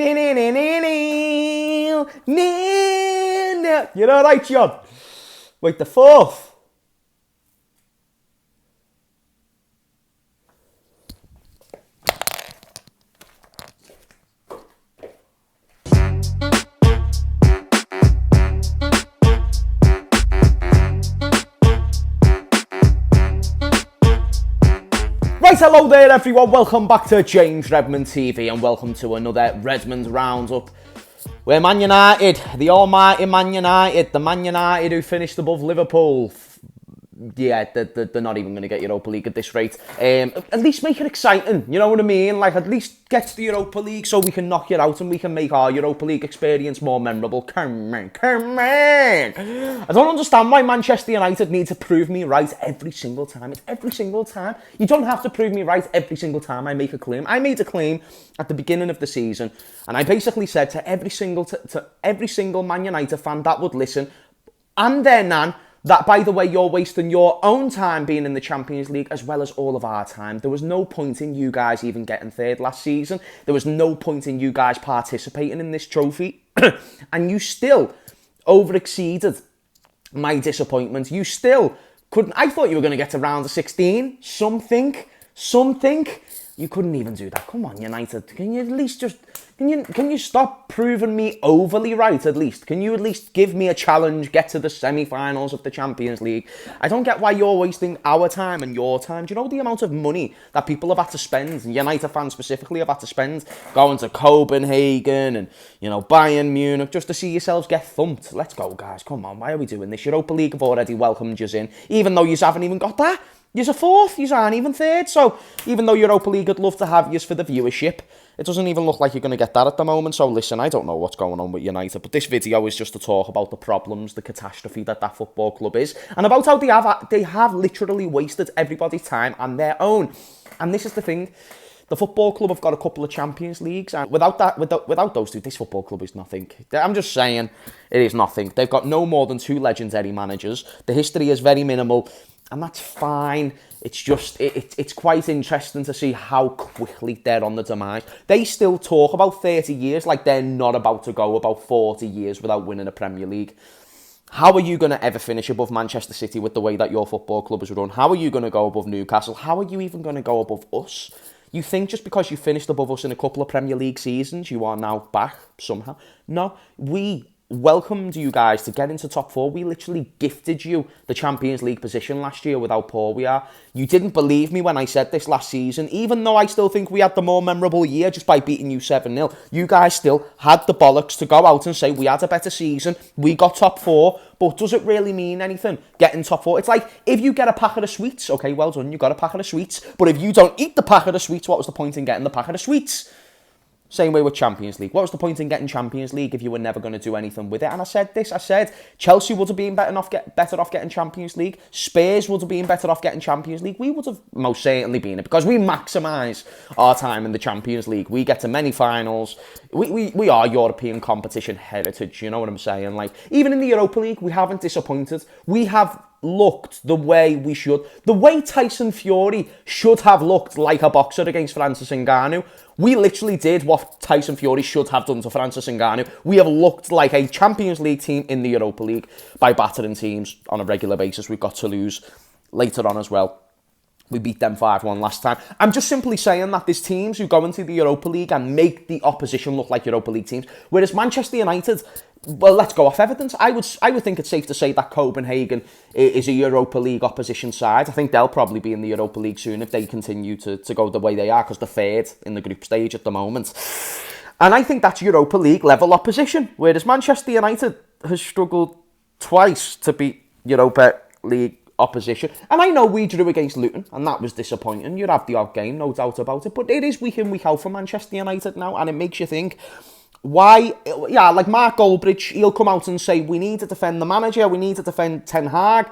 You're alright, John? Wait, the fourth. Right, hello there everyone, welcome back to James Redmond TV and welcome to another Redmond Roundup. We're Man United, the almighty Man United, the Man United who finished above Liverpool. Yeah, they're not even going to get Europa League at this rate. At least make it exciting, you know what I mean? Like, at least get to the Europa League so we can knock you out and we can make our Europa League experience more memorable. Come on. I don't understand why Manchester United need to prove me right every single time. It's every single time. You don't have to prove me right every single time I make a claim. I made a claim at the beginning of the season and I basically said to every single Man United fan that would listen and their nan, that, by the way, you're wasting your own time being in the Champions League as well as all of our time. There was no point in you guys even getting third last season. There was no point in you guys participating in this trophy. And you still overexceeded my disappointment. You still couldn't. I thought you were going to get to round of 16. Something. You couldn't even do that. Come on, United. Can you at least just... Can you stop proving me overly right, at least? Can you at least give me a challenge, get to the semi-finals of the Champions League? I don't get why you're wasting our time and your time. Do you know the amount of money that people have had to spend, and United fans specifically have had to spend, going to Copenhagen and, Bayern Munich, just to see yourselves get thumped? Let's go, guys. Come on, why are we doing this? Europa League have already welcomed you in, even though you haven't even got that. You're a fourth, you aren't even third. So even though Europa League would love to have you for the viewership, it doesn't even look like you're going to get that at the moment. So listen, I don't know what's going on with United, but this video is just to talk about the problems, the catastrophe that football club is, and about how they have literally wasted everybody's time and their own. And this is the thing. The football club have got a couple of Champions Leagues, and without those two, this football club is nothing. I'm just saying, it is nothing. They've got no more than 2 legendary managers. The history is very minimal, and that's fine. It's just, it's quite interesting to see how quickly they're on the demise. They still talk about 30 years like they're not about to go about 40 years without winning a Premier League. How are you going to ever finish above Manchester City with the way that your football club is run? How are you going to go above Newcastle? How are you even going to go above us? You think just because you finished above us in a couple of Premier League seasons, you are now back somehow? No, we welcomed you guys to get into top 4. We literally gifted you the Champions League position last year with how poor we are. You didn't believe me when I said this last season, even though I still think we had the more memorable year just by beating you 7-0. You guys still had the bollocks to go out and say we had a better season, we got top 4, but does it really mean anything getting top 4? It's like, if you get a packet of sweets, okay, well done, you got a packet of sweets, but if you don't eat the packet of sweets, what was the point in getting the packet of sweets? Same way with Champions League. What was the point in getting Champions League if you were never going to do anything with it? And I said Chelsea would have been better off getting Champions League. Spurs would have been better off getting Champions League. We would have most certainly been it because we maximise our time in the Champions League. We get to many finals. We are European competition heritage, you know what I'm saying? Like, even in the Europa League, we haven't disappointed. We have looked the way we should. The way Tyson Fury should have looked like a boxer against Francis Ngannou. We literally did what Tyson Fury should have done to Francis Ngannou. We have looked like a Champions League team in the Europa League by battering teams on a regular basis. We've got Toulouse later on as well. We beat them 5-1 last time. I'm just simply saying that there's teams who go into the Europa League and make the opposition look like Europa League teams. Whereas Manchester United, well, let's go off evidence. I would think it's safe to say that Copenhagen is a Europa League opposition side. I think they'll probably be in the Europa League soon if they continue to go the way they are, because they're third in the group stage at the moment. And I think that's Europa League level opposition. Whereas Manchester United has struggled twice to beat Europa League opposition. And I know we drew against Luton, and that was disappointing. You'd have the odd game, no doubt about it. But it is week in, week out for Manchester United now, and it makes you think, why? Yeah, like Mark Goldbridge, he'll come out and say, we need to defend the manager, we need to defend Ten Hag.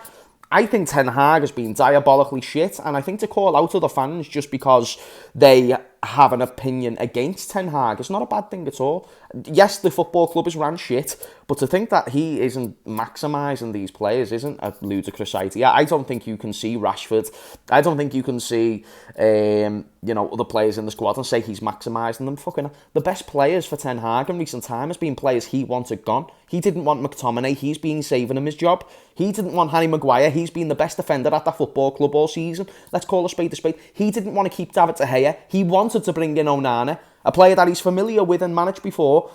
I think Ten Hag has been diabolically shit, and I think to call out other fans just because they have an opinion against Ten Hag. It's not a bad thing at all. Yes, the football club is ran shit, but to think that he isn't maximising these players isn't a ludicrous idea. I don't think you can see Rashford. I don't think you can see, other players in the squad and say he's maximising them. Fucking the best players for Ten Hag in recent time has been players he wanted gone. He didn't want McTominay. He's been saving him his job. He didn't want Harry Maguire. He's been the best defender at that football club all season. Let's call a spade a spade. He didn't want to keep David De Gea. He wanted to bring in Onana, a player that he's familiar with and managed before.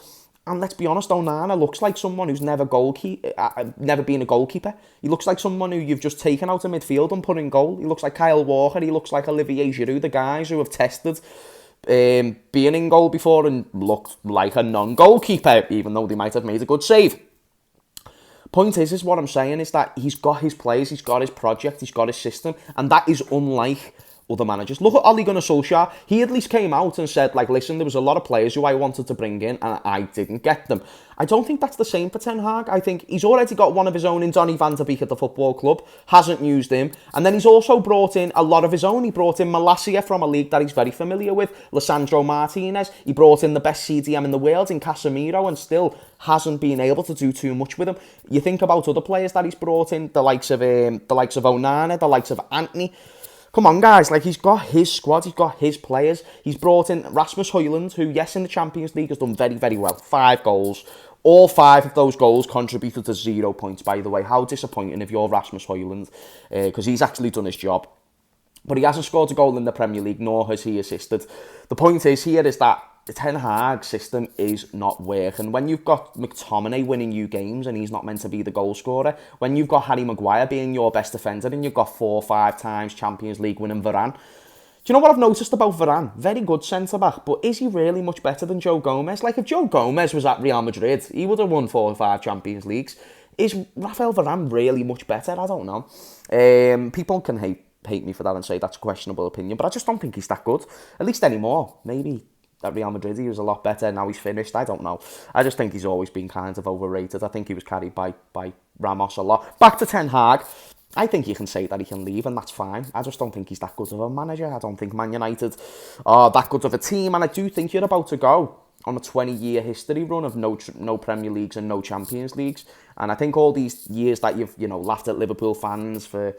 And let's be honest, Onana looks like someone who's never been a goalkeeper. He looks like someone who you've just taken out of midfield and put in goal. He looks like Kyle Walker. He looks like Olivier Giroud, the guys who have tested being in goal before and looked like a non-goalkeeper, even though they might have made a good save. Point is what I'm saying is that he's got his players, he's got his project, he's got his system, and that is unlike other managers. Look at Ole Gunnar Solskjaer. He at least came out and said, listen, there was a lot of players who I wanted to bring in and I didn't get them. I don't think that's the same for Ten Hag. I think he's already got one of his own in Donny van der Beek at the football club, hasn't used him, and then he's also brought in a lot of his own. He brought in Malacia from a league that he's very familiar with, Lisandro Martinez. He brought in the best CDM in the world in Casemiro and still hasn't been able to do too much with him. You think about other players that he's brought in, the likes of Onana, the likes of Antony. Come on, guys, he's got his squad, he's got his players. He's brought in Rasmus Højlund, who, yes, in the Champions League has done very, very well. 5 goals. All 5 of those goals contributed to 0 points, by the way. How disappointing if you're Rasmus Højlund, because he's actually done his job. But he hasn't scored a goal in the Premier League, nor has he assisted. The point is that the Ten Hag system is not working. When you've got McTominay winning you games and he's not meant to be the goal scorer, when you've got Harry Maguire being your best defender and you've got 4 or 5 times Champions League winning Varane. Do you know what I've noticed about Varane? Very good centre-back, but is he really much better than Joe Gomez? If Joe Gomez was at Real Madrid, he would have won 4 or 5 Champions Leagues. Is Rafael Varane really much better? I don't know. People can hate me for that and say that's a questionable opinion, but I just don't think he's that good, at least anymore. Maybe at Real Madrid he was a lot better, now he's finished, I don't know. I just think he's always been kind of overrated. I think he was carried by Ramos a lot. Back to Ten Hag, I think you can say that he can leave and that's fine. I just don't think he's that good of a manager. I don't think Man United are that good of a team, and I do think you're about to go on a 20-year history run of no Premier Leagues and no Champions Leagues. And I think all these years that you've laughed at Liverpool fans for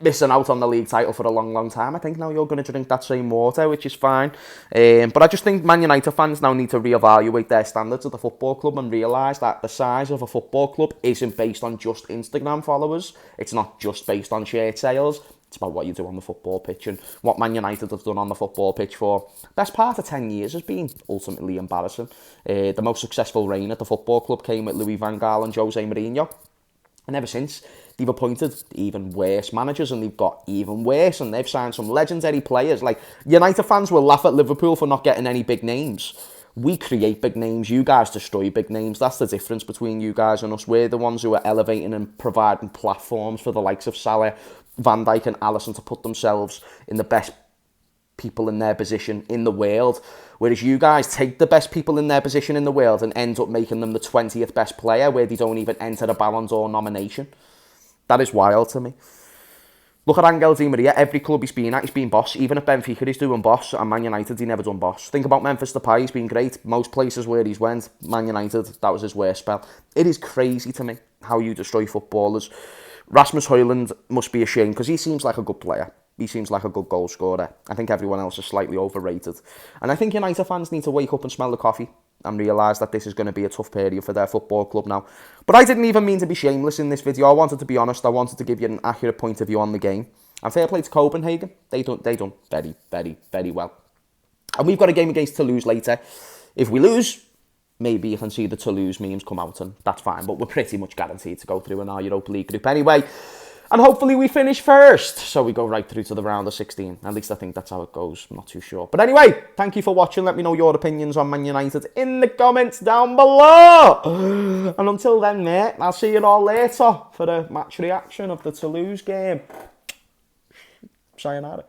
missing out on the league title for a long, long time, I think now you're going to drink that same water, which is fine. But I just think Man United fans now need to reevaluate their standards of the football club and realise that the size of a football club isn't based on just Instagram followers. It's not just based on shirt sales. It's about what you do on the football pitch, and what Man United have done on the football pitch for best part of 10 years has been ultimately embarrassing. The most successful reign at the football club came with Louis van Gaal and Jose Mourinho. And ever since, they've appointed even worse managers and they've got even worse, and they've signed some legendary players. United fans will laugh at Liverpool for not getting any big names. We create big names, you guys destroy big names. That's the difference between you guys and us. We're the ones who are elevating and providing platforms for the likes of Salah, Van Dijk and Alisson to put themselves in the best people in their position in the world, whereas you guys take the best people in their position in the world and end up making them the 20th best player where they don't even enter a Ballon d'Or nomination. That is wild to me. Look at Angel Di Maria. Every club he's been at, he's been boss. Even at Benfica, he's doing boss. And Man United, he never done boss. Think about Memphis Depay. He's been great. Most places where he's went, Man United, that was his worst spell. It is crazy to me how you destroy footballers. Rasmus Højlund must be ashamed because he seems like a good player. He seems like a good goal scorer. I think everyone else is slightly overrated. And I think United fans need to wake up and smell the coffee and realise that this is going to be a tough period for their football club now. But I didn't even mean to be shameless in this video. I wanted to be honest. I wanted to give you an accurate point of view on the game. And fair play to Copenhagen. They done very, very, very well. And we've got a game against Toulouse later. If we lose, maybe you can see the Toulouse memes come out and that's fine. But we're pretty much guaranteed to go through in our Europa League group anyway. And hopefully we finish first, so we go right through to the round of 16. At least I think that's how it goes. I'm not too sure. But anyway, thank you for watching. Let me know your opinions on Man United in the comments down below. And until then, mate, I'll see you all later for the match reaction of the Toulouse game. Sayonara.